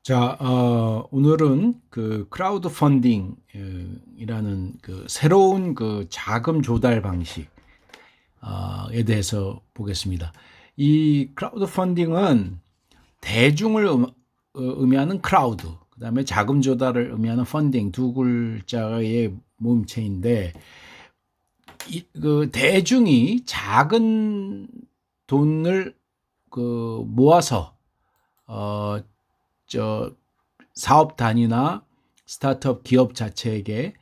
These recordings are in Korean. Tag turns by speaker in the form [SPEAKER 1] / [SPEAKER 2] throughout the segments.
[SPEAKER 1] 자, 오늘은 그 크라우드 펀딩이라는 그 새로운 그 자금 조달 방식에 대해서 보겠습니다. 이 크라우드 펀딩은 대중을 의미하는 크라우드, 그다음에 자금 조달을 의미하는 펀딩 두 글자의 모임체인데 그 대중이 작은 돈을 그 모아서 어, 저 사업 단위나 스타트업 기업 자체에게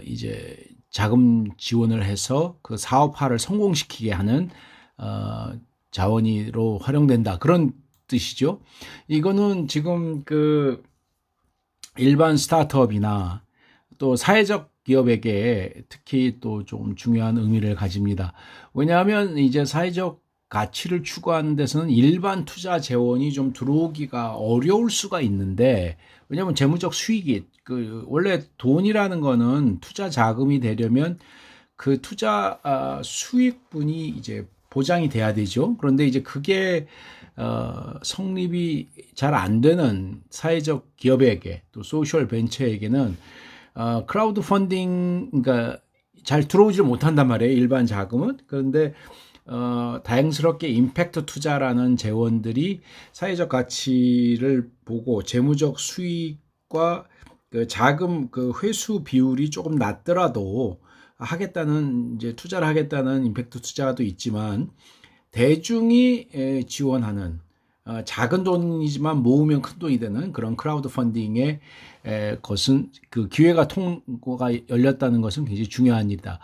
[SPEAKER 1] 이제 자금 지원을 해서 그 사업화를 성공시키게 하는 자원으로 활용된다, 그런 뜻이죠. 이거는 지금 그 일반 스타트업이나 또 사회적 기업에게 특히 또 좀 중요한 의미를 가집니다. 왜냐하면 이제 사회적 가치를 추구하는 데서는 일반 투자 재원이 좀 들어오기가 어려울 수가 있는데, 왜냐하면 재무적 수익이 그 원래 돈이라는 거는 투자 자금이 되려면 그 투자 수익분이 이제 보장이 돼야 되죠. 그런데 이제 그게 성립이 잘 안 되는 사회적 기업에게 또 소셜 벤처에게는 크라우드 펀딩, 그러니까 잘 들어오지를 못한단 말이에요, 일반 자금은. 그런데 다행스럽게 임팩트 투자라는 재원들이 사회적 가치를 보고 재무적 수익과 그 자금 그 회수 비율이 조금 낮더라도 하겠다는, 이제 투자를 하겠다는 임팩트 투자도 있지만, 대중이 지원하는 작은 돈이지만 모으면 큰 돈이 되는 그런 크라우드 펀딩의 것은, 그 기회가 통고가 열렸다는 것은 굉장히 중요한 일이다.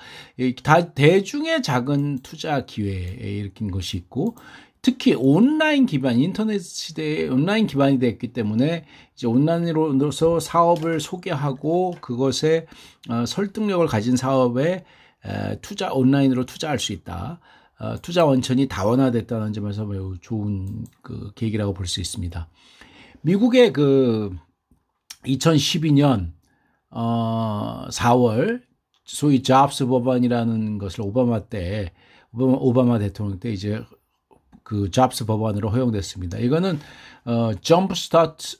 [SPEAKER 1] 대중의 작은 투자 기회에 일으킨 것이 있고, 특히 온라인 기반, 인터넷 시대에 온라인 기반이 됐기 때문에 이제 온라인으로서 사업을 소개하고 그것에 설득력을 가진 사업에 온라인으로 투자할 수 있다. 투자 원천이 다원화됐다는 점에서 매우 좋은 그 계기라고 볼 수 있습니다. 미국의 그 2012년 4월 소위 잡스 법안이라는 것을 오바마 대통령 때 이제 그 잡스 법안으로 허용됐습니다. 이거는 점프 스타트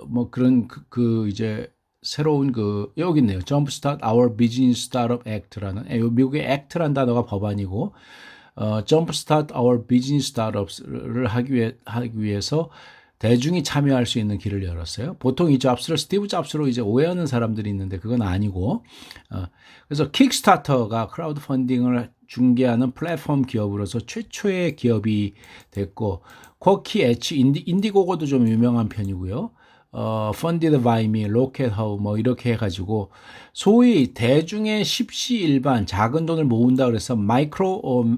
[SPEAKER 1] 뭐 그런 그 이제 새로운 그 여기 있네요. 점프 스타트 Our Business Startup Act라는, 미국의 Act란 단어가 법안이고, 점프 스타트 Our Business Startups를 하기 위해서 대중이 참여할 수 있는 길을 열었어요. 보통 이 잡스를 스티브 잡스로 이제 오해하는 사람들이 있는데 그건 아니고, 그래서 킥스타터가 크라우드 펀딩을 중개하는 플랫폼 기업으로서 최초의 기업이 됐고, 쿼키 엣지, 인디고고도 좀 유명한 편이고요. Funded by me, 로켓 하우 뭐 이렇게 해가지고 소위 대중의 십시일반 작은 돈을 모은다 그래서 마이크로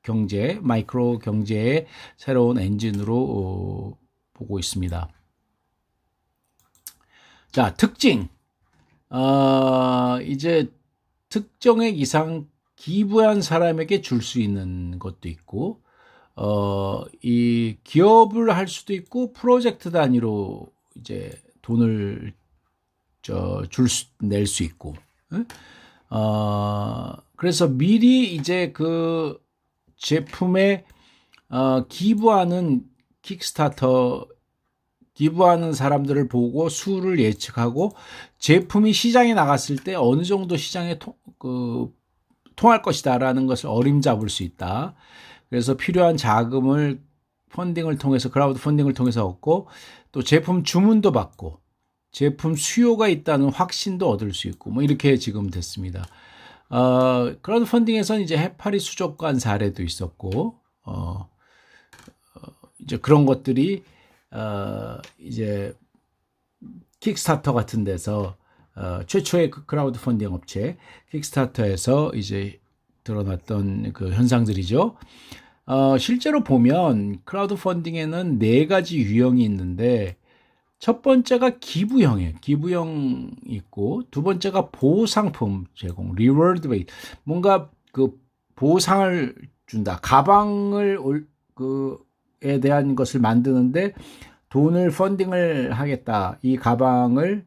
[SPEAKER 1] 경제의 새로운 엔진으로 보고 있습니다. 자, 특징. 이제 특정액 이상 기부한 사람에게 줄 수 있는 것도 있고, 이 기업을 할 수도 있고, 프로젝트 단위로 이제 돈을 낼 수 있고, 그래서 미리 이제 그 제품에 기부하는 사람들을 보고 수를 예측하고, 제품이 시장에 나갔을 때 어느 정도 시장에 통할 것이다라는 것을 어림잡을 수 있다. 그래서 필요한 자금을 펀딩을 통해서, 크라우드 펀딩을 통해서 얻고, 또 제품 주문도 받고 제품 수요가 있다는 확신도 얻을 수 있고, 뭐 이렇게 지금 됐습니다. 크라우드 펀딩에서는 이제 해파리 수족관 사례도 있었고, 이제 그런 것들이 이제 킥스타터 같은 데서 최초의 크라우드 펀딩 업체 킥스타터에서 이제 드러났던 그 현상들이죠. 실제로 보면 크라우드 펀딩에는 네 가지 유형이 있는데, 첫 번째가 기부형 있고, 두 번째가 보상품 제공, 리워드 베이스, 뭔가 그 보상을 준다. 가방을 에 대한 것을 만드는데 돈을 펀딩을 하겠다. 이 가방을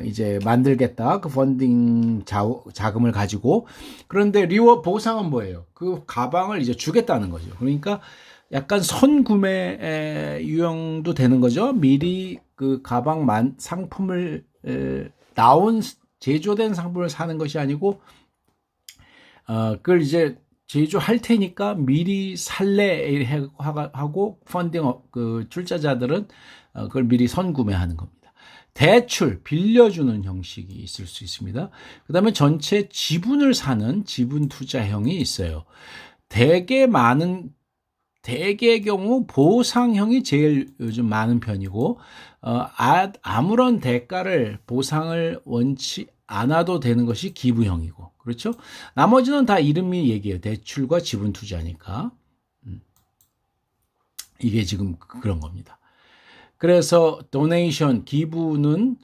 [SPEAKER 1] 이제 만들겠다. 그 펀딩 자금을 가지고. 그런데 보상은 뭐예요? 그 가방을 이제 주겠다는 거죠. 그러니까 약간 선구매 유형도 되는 거죠. 미리 그 가방 상품을 나온 제조된 상품을 사는 것이 아니고 그걸 이제 제조할 테니까 미리 살래 하고 펀딩 그 출자자들은 그걸 미리 선구매하는 겁니다. 대출 빌려주는 형식이 있을 수 있습니다. 그다음에 전체 지분을 사는 지분 투자형이 있어요. 대개의 경우 보상형이 제일 요즘 많은 편이고 아무런 대가를 보상을 원치 않아도 되는 것이 기부형이고 그렇죠? 나머지는 다 이름이 얘기해요. 대출과 지분 투자니까 이게 지금 그런 겁니다. 그래서 도네이션 기부는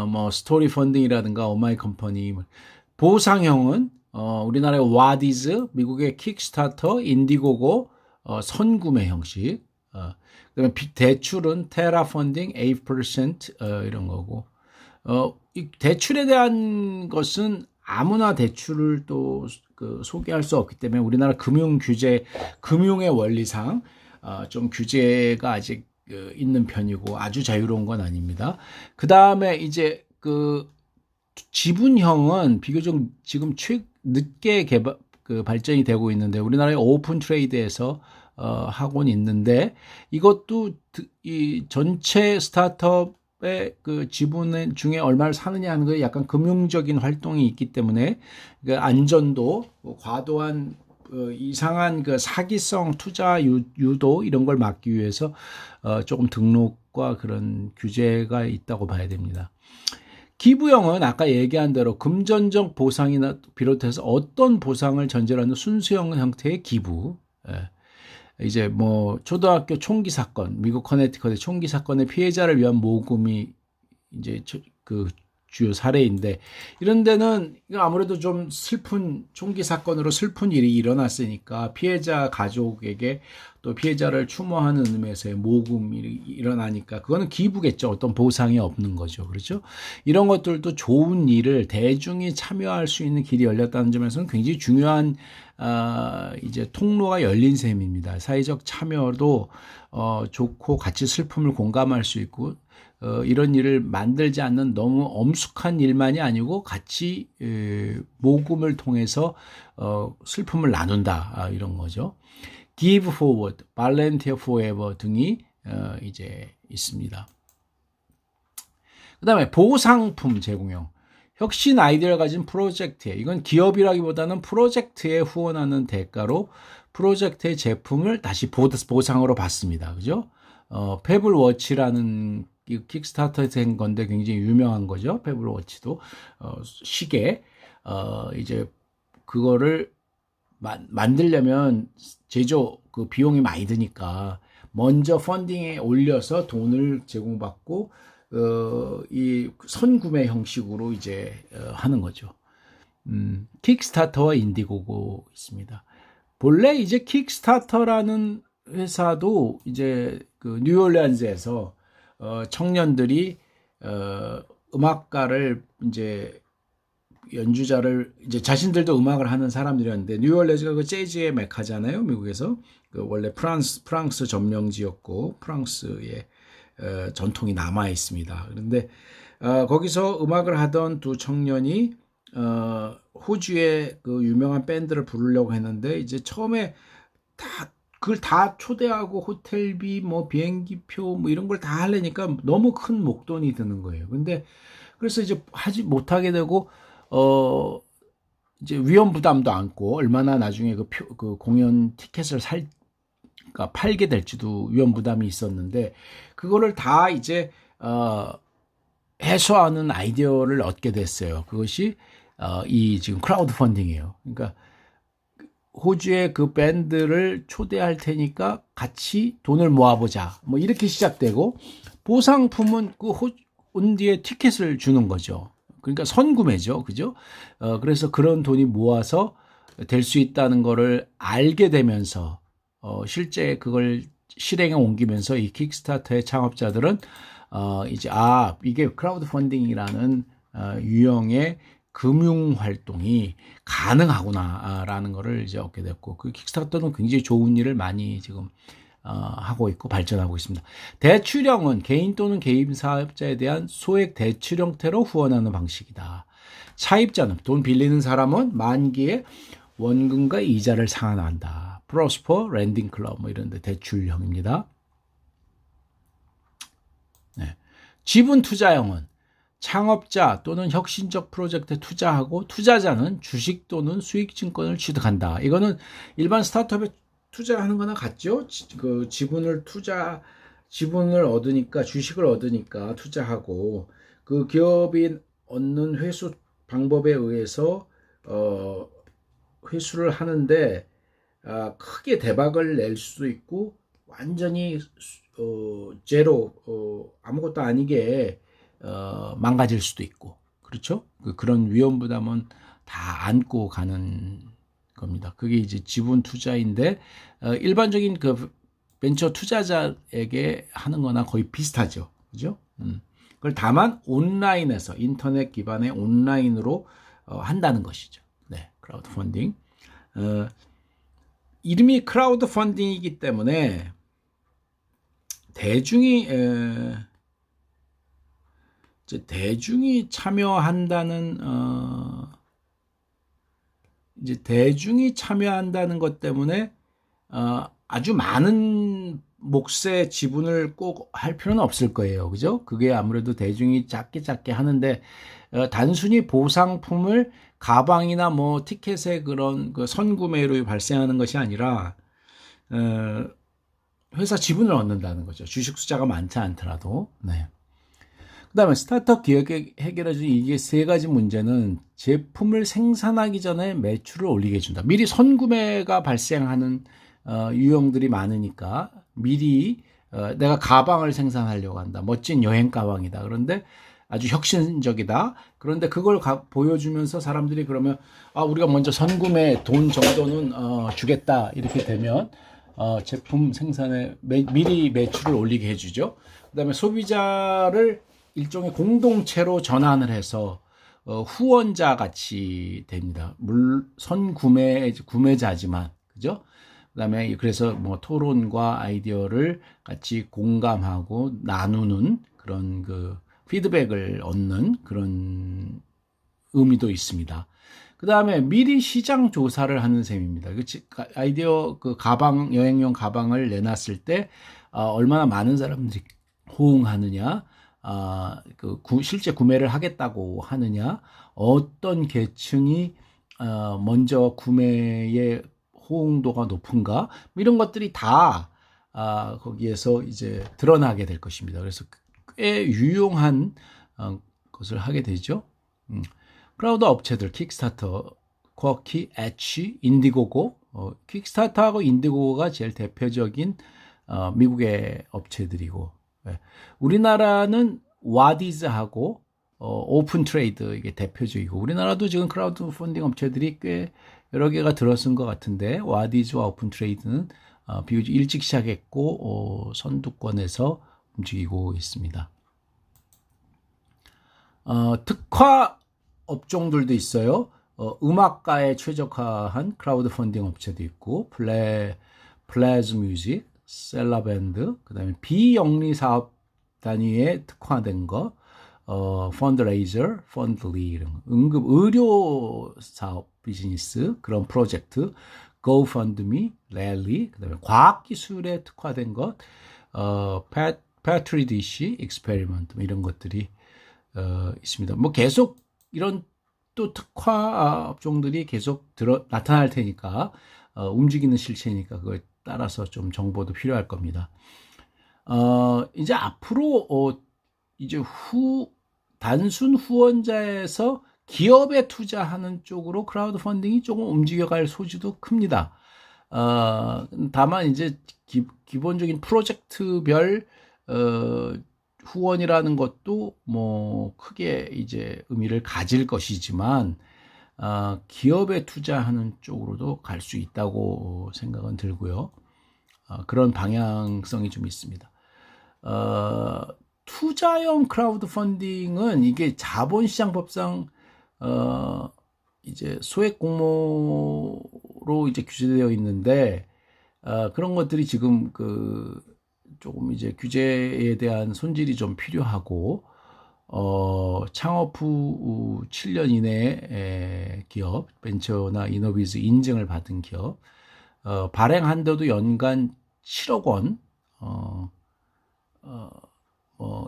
[SPEAKER 1] 뭐 스토리 펀딩이라든가 오마이 컴퍼니 보상형은 우리나라의 와디즈, 미국의 킥스타터, 인디고고 선구매 형식. 그다음에 대출은 테라 펀딩 8% 이런 거고. 이 대출에 대한 것은 아무나 대출을 또 소개할 수 없기 때문에 우리나라 금융의 원리상 좀 규제가 아직 있는 편이고 아주 자유로운 건 아닙니다. 그 다음에 이제 지분형은 비교적 지금 늦게 발전이 되고 있는데 우리나라의 오픈 트레이드에서 하고는 있는데 이것도 이 전체 스타트업의 그 지분 중에 얼마를 사느냐 하는 거에 약간 금융적인 활동이 있기 때문에 그 안전도 과도한 이상한 그 사기성 투자 유도 이런 걸 막기 위해서 조금 등록과 그런 규제가 있다고 봐야 됩니다. 기부형은 아까 얘기한 대로 금전적 보상이나 비롯해서 어떤 보상을 전제로 하는 순수형 형태의 기부. 이제 뭐 초등학교 총기 사건, 미국 커네티컷의 총기 사건의 피해자를 위한 모금이 이제 그 주요 사례인데 이런 데는 아무래도 좀 슬픈 총기 사건으로 슬픈 일이 일어났으니까 피해자 가족에게 또 피해자를 추모하는 의미에서의 모금이 일어나니까 그거는 기부겠죠. 어떤 보상이 없는 거죠. 그렇죠? 이런 것들도 좋은 일을 대중이 참여할 수 있는 길이 열렸다는 점에서는 굉장히 중요한 이제 통로가 열린 셈입니다. 사회적 참여도 좋고 같이 슬픔을 공감할 수 있고 이런 일을 만들지 않는 너무 엄숙한 일만이 아니고 같이 모금을 통해서 슬픔을 나눈다 이런 거죠. Give Forward, Volunteer Forever 등이 이제 있습니다. 그 다음에 보상품 제공형. 혁신 아이디어를 가진 프로젝트에 이건 기업이라기보다는 프로젝트에 후원하는 대가로 프로젝트의 제품을 다시 보상으로 받습니다. 그죠? 페블워치라는 킥스타터에서 된 건데 굉장히 유명한 거죠. 페블워치도 시계 이제 그거를 만들려면 제조 그 비용이 많이 드니까 먼저 펀딩에 올려서 돈을 제공받고 이 선구매 형식으로 이제 하는 거죠. 킥스타터와 인디고고 있습니다. 본래 이제 킥스타터라는 회사도 이제 그 뉴올리언즈에서 청년들이 음악가를 이제 연주자를 이제 자신들도 음악을 하는 사람들이었는데 뉴올리언즈가 그 재즈의 메카잖아요. 미국에서 그 원래 프랑스 점령지였고 프랑스의 전통이 남아 있습니다. 그런데 거기서 음악을 하던 두 청년이 호주의 그 유명한 밴드를 부르려고 했는데 이제 처음에 그걸 다 초대하고 호텔비 뭐 비행기표 뭐 이런 걸 다 하려니까 너무 큰 목돈이 드는 거예요. 근데 그래서 이제 하지 못하게 되고 이제 위험 부담도 안고 얼마나 나중에 그 공연 티켓을 그러니까 팔게 될지도 위험 부담이 있었는데 그거를 다 이제 해소하는 아이디어를 얻게 됐어요. 그것이 이 지금 크라우드 펀딩이에요. 그러니까 호주의 그 밴드를 초대할 테니까 같이 돈을 모아보자. 뭐 이렇게 시작되고 보상품은 온 뒤에 티켓을 주는 거죠. 그러니까 선구매죠. 그죠? 그래서 그런 돈이 모아서 될 수 있다는 거를 알게 되면서 실제 그걸 실행에 옮기면서 이 킥스타터의 창업자들은 이제 이게 크라우드 펀딩이라는 유형의 금융 활동이 가능하구나라는 거를 이제 얻게 됐고 그 킥스타터는 굉장히 좋은 일을 많이 지금 하고 있고 발전하고 있습니다. 대출형은 개인 또는 개인 사업자에 대한 소액 대출 형태로 후원하는 방식이다. 차입자는 돈 빌리는 사람은 만기에 원금과 이자를 상환한다. 프로스퍼, 랜딩 클럽 뭐 이런 데 대출형입니다. 네. 지분 투자형은 창업자 또는 혁신적 프로젝트에 투자하고 투자자는 주식 또는 수익증권을 취득한다. 이거는 일반 스타트업에 투자하는 거나 같죠? 그 지분을 얻으니까 주식을 얻으니까 투자하고 그 기업이 얻는 회수 방법에 의해서 회수를 하는데 크게 대박을 낼 수도 있고 완전히 제로 아무것도 아니게 망가질 수도 있고 그렇죠? 그런 위험 부담은 다 안고 가는 겁니다. 그게 이제 지분 투자인데 일반적인 그 벤처 투자자에게 하는 거나 거의 비슷하죠. 그죠? 그걸 다만 온라인에서 인터넷 기반의 온라인으로 한다는 것이죠. 네, 크라우드 펀딩. 이름이 크라우드 펀딩이기 때문에 대중이 참여한다는 이제 대중이 참여한다는 것 때문에 아주 많은 몫의 지분을 꼭 할 필요는 없을 거예요. 그죠? 그게 아무래도 대중이 작게 하는데 단순히 보상품을 가방이나 뭐 티켓의 그런 그 선구매로 발생하는 것이 아니라 회사 지분을 얻는다는 거죠. 주식 숫자가 많지 않더라도. 네. 그다음에 스타트업 기업이 해결해 준 이게 세 가지 문제는 제품을 생산하기 전에 매출을 올리게 해준다. 미리 선구매가 발생하는 유형들이 많으니까 미리 내가 가방을 생산하려고 한다. 멋진 여행 가방이다. 그런데 아주 혁신적이다. 그런데 그걸 보여주면서 사람들이 그러면 우리가 먼저 선구매 돈 정도는 주겠다. 이렇게 되면 제품 생산에 미리 매출을 올리게 해주죠. 그다음에 소비자를 일종의 공동체로 전환을 해서 후원자 같이 됩니다. 구매자지만 그죠? 그다음에 그래서 뭐 토론과 아이디어를 같이 공감하고 나누는 그런 그 피드백을 얻는 그런 의미도 있습니다. 그다음에 미리 시장 조사를 하는 셈입니다. 아이디어 그 가방 여행용 가방을 내놨을 때 얼마나 많은 사람들이 호응하느냐, 실제 구매를 하겠다고 하느냐, 어떤 계층이 먼저 구매의 호응도가 높은가, 이런 것들이 다 거기에서 이제 드러나게 될 것입니다. 그래서 꽤 유용한 것을 하게 되죠. 크라우드 업체들 킥스타터, 쿼키, 엣지, 인디고고, 킥스타터하고 인디고고가 제일 대표적인 미국의 업체들이고, 우리나라는 와디즈하고 오픈 트레이드 이게 대표적이고, 우리나라도 지금 크라우드 펀딩 업체들이 꽤 여러 개가 들어선 것 같은데 와디즈와 오픈 트레이드는 비교적 일찍 시작했고 선두권에서 움직이고 있습니다. 특화 업종들도 있어요. 음악가에 최적화한 크라우드 펀딩 업체도 있고, 플래즈 뮤직, 셀라밴드, 그 다음에 비영리 사업 단위에 특화된 거, 펀드레이저, 펀드리, 이런 응급 의료 사업 비즈니스, 그런 프로젝트, GoFundMe, 랠리, 그 다음에 과학기술에 특화된 것, 패트리 디시, 익스페리먼트, 이런 것들이 있습니다. 뭐 계속 이런 또 특화 업종들이 계속 나타날 테니까, 움직이는 실체니까 그거에 따라서 좀 정보도 필요할 겁니다. 이제 앞으로 이제 단순 후원자에서 기업에 투자하는 쪽으로 크라우드 펀딩이 조금 움직여갈 소지도 큽니다. 다만 이제 기본적인 프로젝트별 후원이라는 것도 뭐 크게 이제 의미를 가질 것이지만 기업에 투자하는 쪽으로도 갈 수 있다고 생각은 들고요. 그런 방향성이 좀 있습니다. 투자형 크라우드 펀딩은 이게 자본시장법상 이제 소액 공모로 이제 규제되어 있는데 그런 것들이 지금 조금 이제 규제에 대한 손질이 좀 필요하고, 창업 후 7년 이내에 기업, 벤처나 이노비즈 인증을 받은 기업, 발행 한도도 연간 7억 원,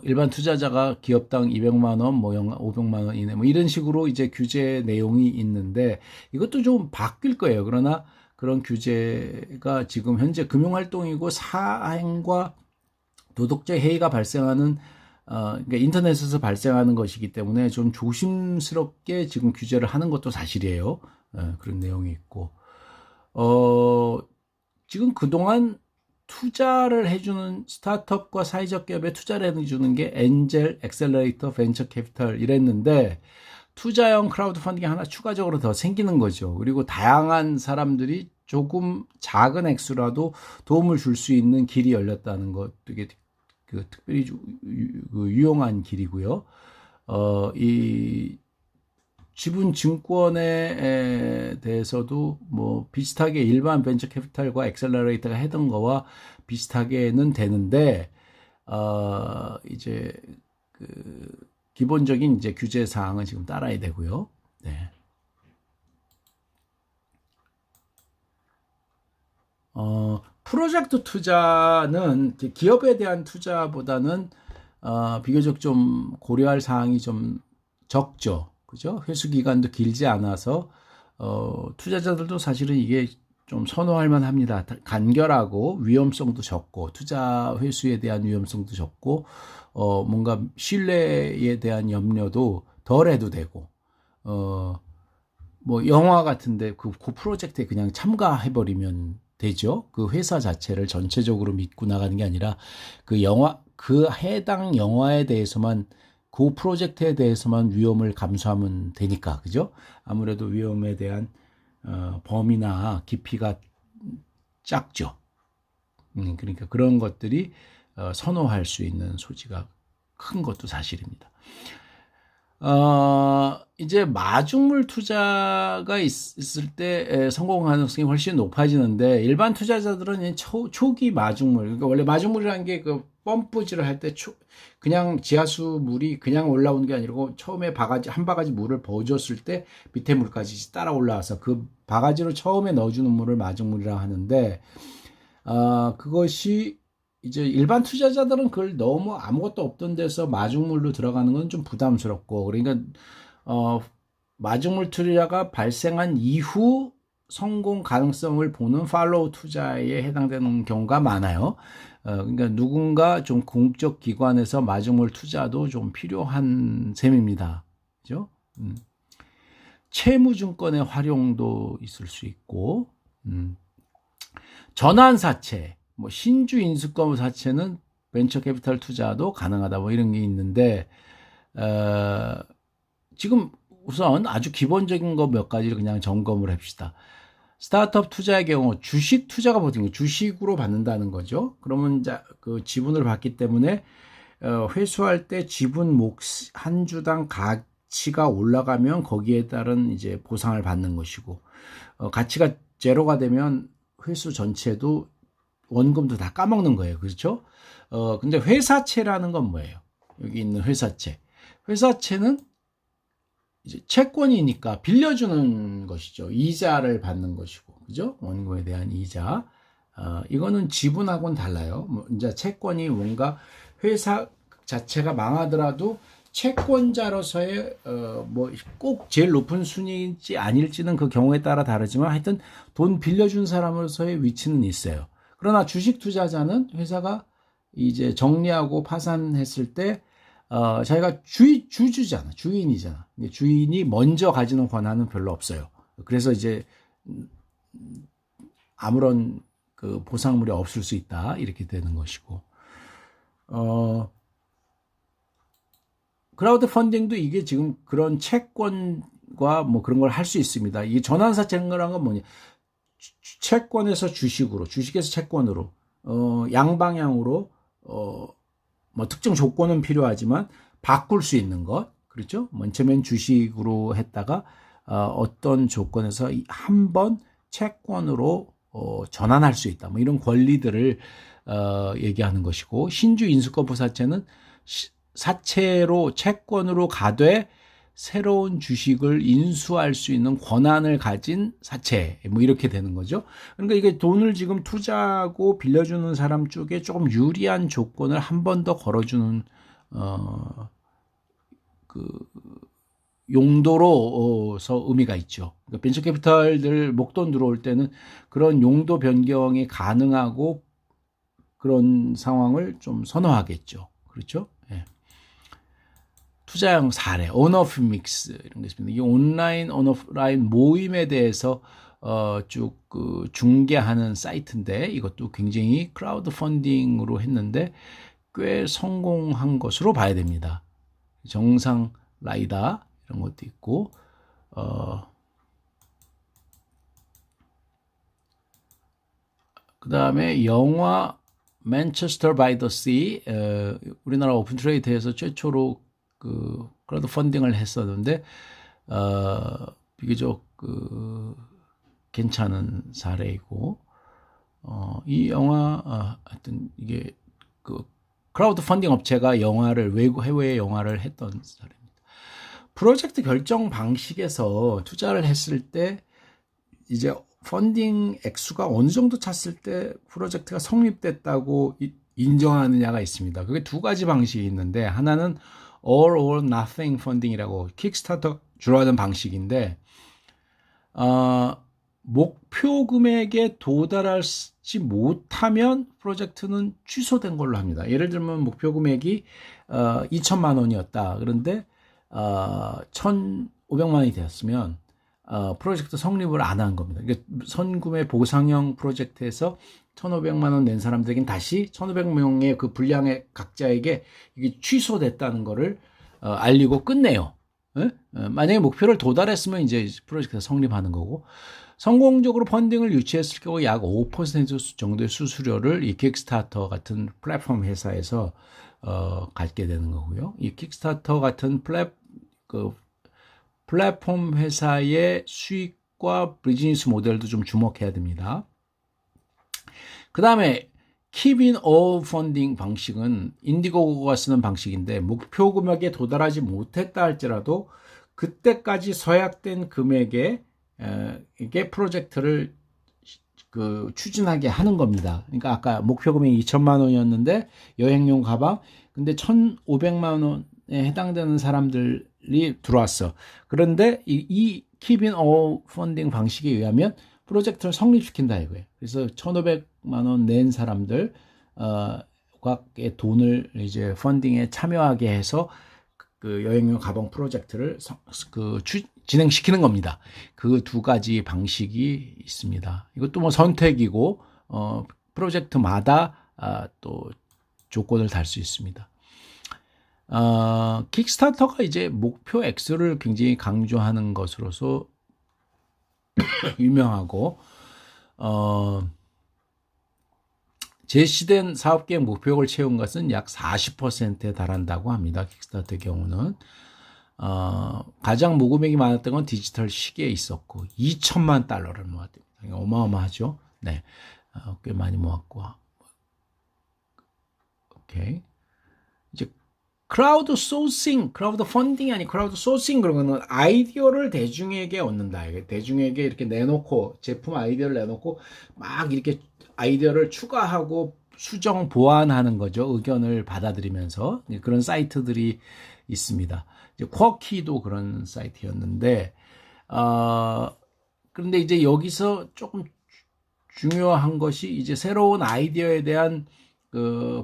[SPEAKER 1] 일반 투자자가 기업당 200만 원, 500만 원 이내, 이런 식으로 이제 규제 내용이 있는데, 이것도 좀 바뀔 거예요. 그러나 그런 규제가 지금 현재 금융활동이고 사행과 도덕적 해이가 발생하는, 그러니까 인터넷에서 발생하는 것이기 때문에 좀 조심스럽게 지금 규제를 하는 것도 사실이에요. 그런 내용이 있고, 지금 그동안 투자를 해주는 스타트업과 사회적 기업에 투자를 해주는 게 엔젤, 엑셀러레이터, 벤처 캐피털 이랬는데, 투자형 크라우드 펀딩이 하나 추가적으로 더 생기는 거죠. 그리고 다양한 사람들이 조금 작은 액수라도 도움을 줄 수 있는 길이 열렸다는 것, 되게 특별히 유용한 길이고요. 이 지분 증권에 대해서도 뭐 비슷하게 일반 벤처 캐피탈과 엑셀러레이터가 했던 거와 비슷하게는 되는데, 이제 기본적인 이제 규제 사항은 지금 따라야 되고요. 네. 프로젝트 투자는 기업에 대한 투자보다는 비교적 좀 고려할 사항이 좀 적죠. 그죠? 회수 기간도 길지 않아서 투자자들도 사실은 이게 좀 선호할 만합니다. 간결하고 위험성도 적고 투자 회수에 대한 위험성도 적고 뭔가 신뢰에 대한 염려도 덜 해도 되고 뭐 영화 같은데 그 프로젝트에 그냥 참가해 버리면 되죠. 그 회사 자체를 전체적으로 믿고 나가는 게 아니라 그 해당 영화에 대해서만, 그 프로젝트에 대해서만 위험을 감수하면 되니까, 그죠? 아무래도 위험에 대한 범위나 깊이가 작죠. 그러니까 그런 것들이 선호할 수 있는 소지가 큰 것도 사실입니다. 이제 마중물 투자가 있을 때 성공 가능성이 훨씬 높아지는데, 일반 투자자들은 초기 마중물, 그러니까 원래 마중물이라는 게 그 펌프질을 할 때 그냥 지하수 물이 그냥 올라오는 게 아니고 처음에 한 바가지 물을 버줬을 때 밑에 물까지 따라 올라와서 그 바가지로 처음에 넣어주는 물을 마중물이라고 하는데, 그것이 이제 일반 투자자들은 그걸 너무 아무것도 없던 데서 마중물로 들어가는 건 좀 부담스럽고, 그러니까 마중물 투자가 발생한 이후 성공 가능성을 보는 팔로우 투자에 해당되는 경우가 많아요. 그러니까 누군가 좀 공적 기관에서 마중물 투자도 좀 필요한 셈입니다. 그죠? 채무증권의 활용도 있을 수 있고, 전환사채, 뭐 신주 인수권 사채는 벤처 캐피탈 투자도 가능하다, 뭐 이런 게 있는데, 지금 우선 아주 기본적인 거 몇 가지를 그냥 점검을 합시다. 스타트업 투자의 경우 주식 투자가 보통 주식으로 받는다는 거죠. 그러면 이제 그 지분을 받기 때문에 회수할 때 지분 한 주당 가치가 올라가면 거기에 따른 이제 보상을 받는 것이고, 가치가 제로가 되면 회수 전체도 원금도 다 까먹는 거예요. 그렇죠? 근데 회사채라는 건 뭐예요? 여기 있는 회사채. 회사채는 이제 채권이니까 빌려주는 것이죠. 이자를 받는 것이고, 그죠? 원금에 대한 이자. 이거는 지분하고는 달라요. 이제 채권이 뭔가 회사 자체가 망하더라도 채권자로서의 뭐 꼭 제일 높은 순위인지 아닐지는 그 경우에 따라 다르지만 하여튼 돈 빌려준 사람으로서의 위치는 있어요. 그러나 주식 투자자는 회사가 이제 정리하고 파산했을 때 자기가 주주잖아, 주인이잖아. 주인이 먼저 가지는 권한은 별로 없어요. 그래서 이제 아무런 그 보상물이 없을 수 있다, 이렇게 되는 것이고, 크라우드 펀딩도 이게 지금 그런 채권과 뭐 그런 걸 할 수 있습니다. 이 전환사채라는 건 뭐냐? 채권에서 주식으로, 주식에서 채권으로, 양방향으로, 뭐 특정 조건은 필요하지만 바꿀 수 있는 것, 그렇죠? 맨 처음엔 주식으로 했다가 어떤 조건에서 한 번 채권으로 전환할 수 있다. 뭐 이런 권리들을 얘기하는 것이고, 신주 인수권 부사채는 사채로 채권으로 가되 새로운 주식을 인수할 수 있는 권한을 가진 사채, 뭐 이렇게 되는 거죠. 그러니까 이게 돈을 지금 투자하고 빌려주는 사람 쪽에 조금 유리한 조건을 한 번 더 걸어주는 그 용도로서 의미가 있죠. 그러니까 벤처 캐피탈들 목돈 들어올 때는 그런 용도 변경이 가능하고 그런 상황을 좀 선호하겠죠. 그렇죠? 예. 투자형 사례, 온오프 믹스 이런 게 있습니다. 이 온라인, 온오프라인 모임에 대해서 쭉 중개하는 사이트인데 이것도 굉장히 크라우드 펀딩으로 했는데 꽤 성공한 것으로 봐야 됩니다. 정상 라이다 이런 것도 있고 그 다음에 영화 맨체스터 바이 더 씨, 우리나라 오픈 트레이드에서 최초로 크라우드 펀딩을 했었는데 비교적 괜찮은 사례이고 이 영화 하여튼 이게 크라우드 펀딩 업체가 영화를 해외 영화를 했던 사례입니다. 프로젝트 결정 방식에서 투자를 했을 때 이제 펀딩 액수가 어느 정도 찼을 때 프로젝트가 성립됐다고 인정하느냐가 있습니다. 그게 두 가지 방식이 있는데 하나는 all or nothing 펀딩이라고 킥스타터 주로 하는 방식인데 목표 금액에 도달하지 못하면 프로젝트는 취소된 걸로 합니다. 예를 들면 목표 금액이 2천만 원이었다. 그런데 1,500만 원이 되었으면 프로젝트 성립을 안 한 겁니다. 그러니까 선구매 보상형 프로젝트에서 1,500만 원 낸 사람들에겐 다시 1,500명의 그 분량의 각자에게 이게 취소됐다는 거를 알리고 끝내요. 만약에 목표를 도달했으면 이제 프로젝트가 성립하는 거고 성공적으로 펀딩을 유치했을 경우 약 5% 정도의 수수료를 이 킥스타터 같은 플랫폼 회사에서 갖게 되는 거고요. 이 킥스타터 같은 플랫폼 회사의 수익과 비즈니스 모델도 좀 주목해야 됩니다. 그 다음에 Keep in all 펀딩 방식은 인디고가 쓰는 방식인데 목표 금액에 도달하지 못했다 할지라도 그때까지 서약된 금액에 이게 프로젝트를 추진하게 하는 겁니다. 그러니까 아까 목표 금액이 2천만 원이었는데 여행용 가방 근데 1,500만 원에 해당되는 사람들이 들어왔어. 그런데 이 Keep in all 펀딩 방식에 의하면 프로젝트를 성립시킨다 이거예요. 그래서 1,500만 원 낸 사람들 의 돈을 이제 펀딩에 참여하게 해서 그 여행용 가방 프로젝트를 진행시키는 겁니다. 그 두 가지 방식이 있습니다. 이것도 뭐 선택이고 프로젝트마다 또 조건을 달 수 있습니다. 킥스타터가 이제 목표 액수를 굉장히 강조하는 것으로서 유명하고 제시된 사업계획 목표를 채운 것은 약 40%에 달한다고 합니다. 킥스타터의 경우는 가장 모금액이 많았던 건 디지털 시계에 있었고 2천만 달러를 모았답니다. 어마어마하죠. 네, 꽤 많이 모았고 오케이. 이제 크라우드 소싱, 크라우드 펀딩이 아닌 크라우드 소싱 그런 거는 아이디어를 대중에게 얻는다. 대중에게 이렇게 내놓고 제품 아이디어를 내놓고 막 이렇게 아이디어를 추가하고 수정 보완하는 거죠. 의견을 받아들이면서 그런 사이트들이 있습니다. 이제 쿼키도 그런 사이트였는데 그런데 이제 여기서 조금 중요한 것이 이제 새로운 아이디어에 대한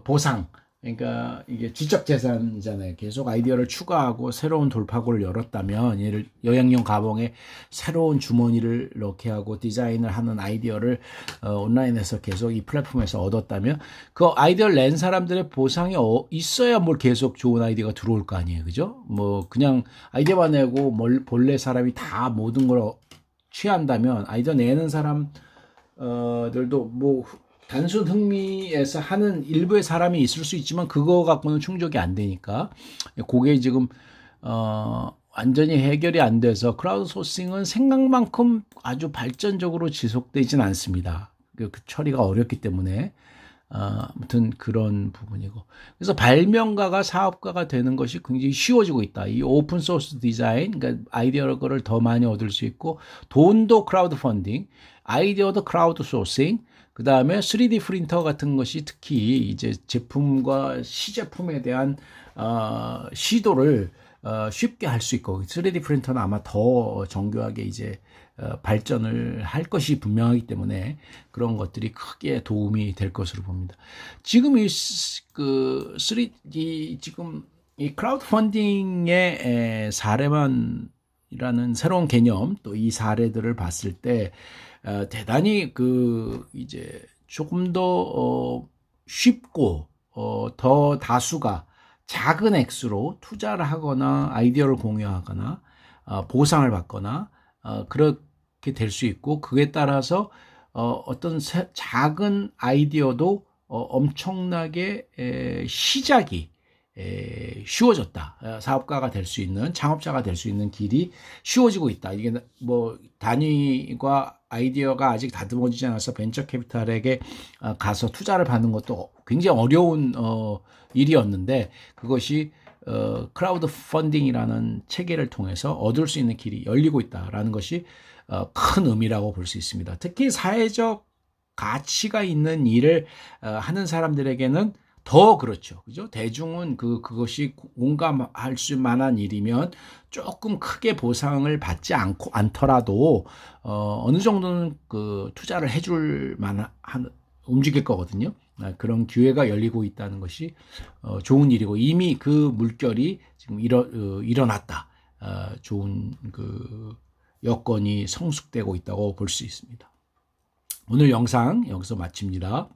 [SPEAKER 1] 보상. 그러니까 이게 지적 재산이잖아요. 계속 아이디어를 추가하고 새로운 돌파구를 열었다면 여행용 가방에 새로운 주머니를 넣게 하고 디자인을 하는 아이디어를 온라인에서 계속 이 플랫폼에서 얻었다면 그 아이디어를 낸 사람들의 보상이 있어야 뭘 계속 좋은 아이디어가 들어올 거 아니에요. 그죠? 뭐 그냥 아이디어만 내고 본래 사람이 다 모든 걸 취한다면 아이디어 내는 사람들도 뭐 단순 흥미에서 하는 일부의 사람이 있을 수 있지만 그거 갖고는 충족이 안 되니까 그게 지금 완전히 해결이 안 돼서 크라우드 소싱은 생각만큼 아주 발전적으로 지속되진 않습니다. 그 처리가 어렵기 때문에 아무튼 그런 부분이고, 그래서 발명가가 사업가가 되는 것이 굉장히 쉬워지고 있다. 이 오픈 소스 디자인, 그러니까 아이디어를 더 많이 얻을 수 있고, 돈도 크라우드 펀딩, 아이디어도 크라우드 소싱, 그 다음에 3D 프린터 같은 것이 특히 이제 제품과 시제품에 대한 시도를 쉽게 할 수 있고, 3D 프린터는 아마 더 정교하게 이제 발전을 할 것이 분명하기 때문에 그런 것들이 크게 도움이 될 것으로 봅니다. 지금 지금 이 크라우드 펀딩의 사례만이라는 새로운 개념, 또 이 사례들을 봤을 때 대단히 이제 조금 더 쉽고 더 다수가 작은 액수로 투자를 하거나 아이디어를 공유하거나 보상을 받거나 그렇게 될 수 있고, 그에 따라서 어떤 작은 아이디어도 엄청나게 시작이 쉬워졌다. 사업가가 될 수 있는, 창업자가 될 수 있는 길이 쉬워지고 있다. 이게 뭐 단위과 아이디어가 아직 다듬어지지 않아서 벤처 캐피탈에게 가서 투자를 받는 것도 굉장히 어려운 일이었는데, 그것이 크라우드 펀딩이라는 체계를 통해서 얻을 수 있는 길이 열리고 있다라는 것이 큰 의미라고 볼 수 있습니다. 특히 사회적 가치가 있는 일을 하는 사람들에게는 더 그렇죠. 그죠? 대중은 그것이 공감할 수 만한 일이면 조금 크게 보상을 받지 않더라도 어느 정도는 투자를 해줄 만한 움직일 거거든요. 그런 기회가 열리고 있다는 것이 좋은 일이고, 이미 그 물결이 지금 일어났다. 좋은 여건이 성숙되고 있다고 볼 수 있습니다. 오늘 영상 여기서 마칩니다.